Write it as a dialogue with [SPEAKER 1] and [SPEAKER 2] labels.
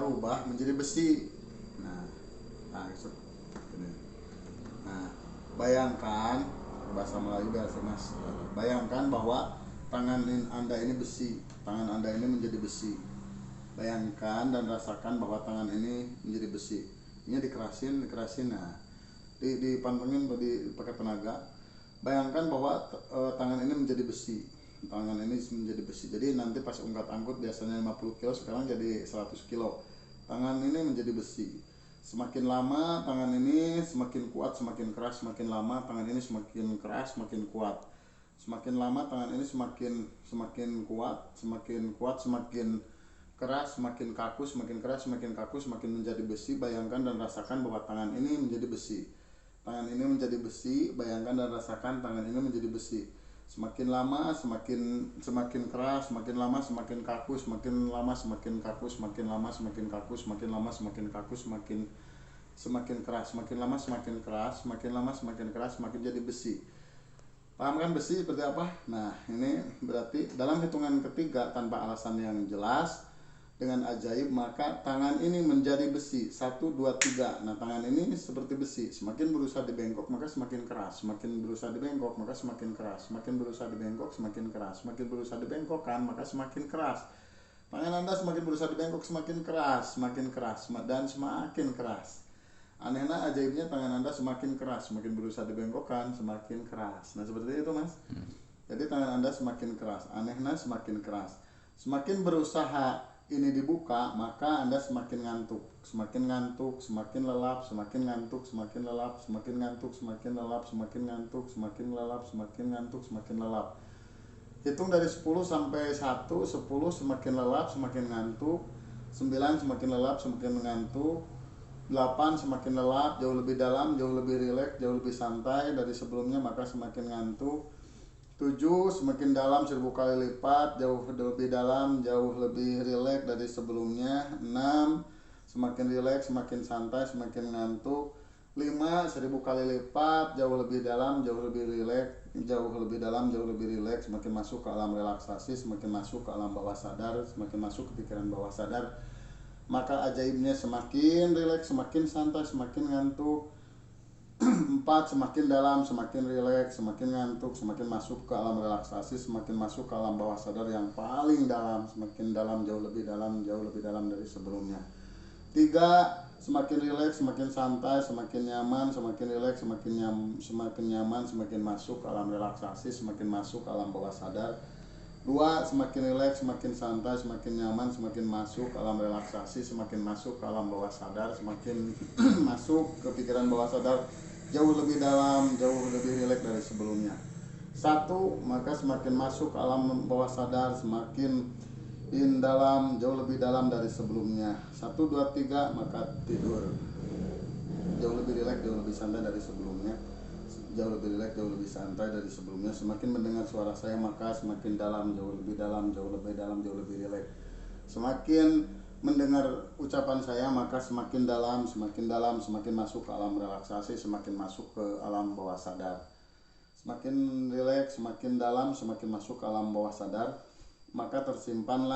[SPEAKER 1] ubah menjadi besi. Nah, nah, ini. Nah, bayangkan bahasa Melayu biasa Mas. Bayangkan bahwa tangan Anda ini besi, tangan Anda ini menjadi besi. Bayangkan dan rasakan bahwa tangan ini menjadi besi. Ini dikerasin. Nah, dipantengin pakai tenaga. Bayangkan bahwa tangan ini menjadi besi. Tangan ini menjadi besi. Jadi nanti pas angkut biasanya 50 kilo, sekarang jadi 100 kilo. Tangan ini menjadi besi. Semakin lama tangan ini semakin kuat, semakin keras. Semakin lama tangan ini semakin keras, semakin kuat. Semakin lama tangan ini semakin kuat, semakin keras, semakin kaku, semakin keras, semakin kaku, semakin menjadi besi. Bayangkan dan rasakan bahwa tangan ini menjadi besi. Tangan ini menjadi besi. Bayangkan dan rasakan tangan ini menjadi besi. Semakin lama semakin keras, semakin lama semakin kaku, semakin lama semakin kaku, semakin lama semakin kaku, semakin lama semakin kaku, semakin keras, semakin lama semakin keras, semakin lama semakin keras, semakin jadi besi. Paham kan besi seperti apa? Nah, ini berarti dalam hitungan ketiga tanpa alasan yang jelas dengan ajaib maka tangan ini menjadi besi. 1, 2, 3. Nah, tangan ini seperti besi. Semakin berusaha dibengkok maka semakin keras. Semakin berusaha dibengkok maka semakin keras. Semakin berusaha dibengkok semakin keras. Semakin berusaha dibengkokkan maka semakin keras. Tangan Anda semakin berusaha dibengkok semakin keras, dan semakin keras. Anehnya ajaibnya tangan Anda semakin keras, semakin berusaha dibengkokkan semakin keras. Nah, seperti itu Mas. Jadi tangan Anda semakin keras, anehnya semakin keras. Semakin berusaha ini dibuka maka Anda semakin ngantuk, semakin ngantuk, semakin lelap, semakin ngantuk, semakin lelap, semakin ngantuk, semakin lelap, semakin ngantuk, semakin lelap, semakin ngantuk, semakin lelap. Hitung dari 10 sampai 1. 10 semakin lelap, semakin ngantuk. 9 semakin lelap, semakin ngantuk. 8 semakin lelap, jauh lebih dalam, jauh lebih rileks, jauh lebih santai dari sebelumnya maka semakin ngantuk. 7 semakin dalam 1000 kali lipat, jauh lebih dalam, jauh lebih rileks dari sebelumnya. 6 semakin rileks, semakin santai, semakin ngantuk. 5 1000 kali lipat, jauh lebih dalam, jauh lebih rileks, jauh lebih dalam, jauh lebih rileks, semakin masuk ke alam relaksasi, semakin masuk ke alam bawah sadar, semakin masuk ke pikiran bawah sadar. Maka ajaibnya semakin rileks, semakin santai, semakin ngantuk. 4 semakin dalam, semakin rileks, semakin ngantuk, semakin masuk ke alam relaksasi, semakin masuk ke alam bawah sadar yang paling dalam, semakin dalam, jauh lebih dalam, jauh lebih dalam dari sebelumnya. 3 semakin rileks, semakin santai, semakin nyaman, semakin rileks, semakin nyaman, semakin masuk ke alam relaksasi, semakin masuk ke alam bawah sadar. 2 semakin rileks, semakin santai, semakin nyaman, semakin masuk ke alam relaksasi, semakin masuk ke alam bawah sadar, semakin masuk ke pikiran bawah sadar, jauh lebih dalam, jauh lebih rileks dari sebelumnya. 1 maka semakin masuk ke alam bawah sadar, semakin dalam, jauh lebih dalam dari sebelumnya. 1, 2, 3 maka tidur, jauh lebih rileks, jauh lebih santai dari sebelumnya. Jauh lebih rileks, jauh lebih santai dari sebelumnya. Semakin mendengar suara saya maka semakin dalam, jauh lebih dalam, jauh lebih dalam, jauh lebih rileks. Semakin mendengar ucapan saya maka semakin dalam, semakin masuk ke alam relaksasi, semakin masuk ke alam bawah sadar. Semakin rileks, semakin dalam, semakin masuk ke alam bawah sadar, maka tersimpanlah